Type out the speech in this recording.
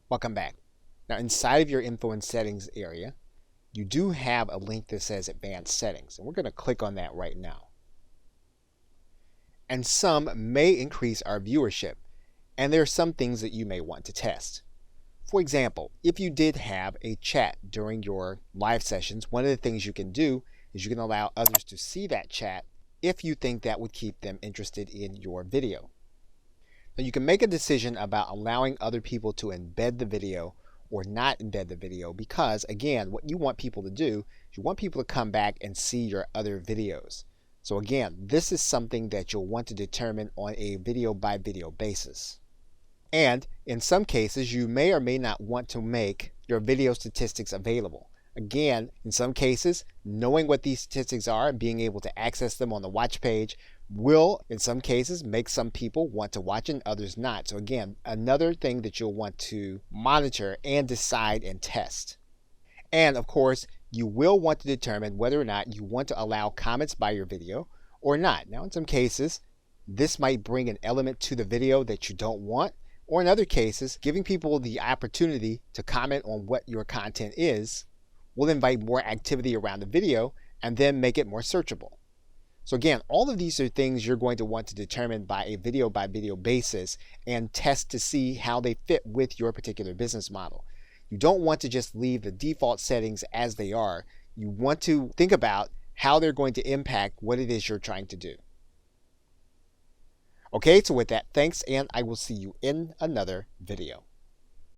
Welcome back. Now inside of your info and settings area, you do have a link that says advanced settings, and we're going to click on that right now. And some may increase our viewership, and there are some things that you may want to test. For example, if you did have a chat during your live sessions, one of the things you can do is you can allow others to see that chat if you think that would keep them interested in your video. Now you can make a decision about allowing other people to embed the video or not embed the video, because again, what you want people to do is you want people to come back and see your other videos. So again, this is something that you'll want to determine on a video by video basis. And in some cases, you may or may not want to make your video statistics available. Again, in some cases, knowing what these statistics are and being able to access them on the watch page will, in some cases, make some people want to watch and others not. So again, another thing that you'll want to monitor and decide and test. And of course, you will want to determine whether or not you want to allow comments by your video or not. Now, in some cases, this might bring an element to the video that you don't want, or in other cases, giving people the opportunity to comment on what your content is will invite more activity around the video and then make it more searchable. So again, all of these are things you're going to want to determine by video basis and test to see how they fit with your particular business model. You don't want to just leave the default settings as they are. You want to think about how they're going to impact what it is you're trying to do. Okay, so with that, thanks, and I will see you in another video.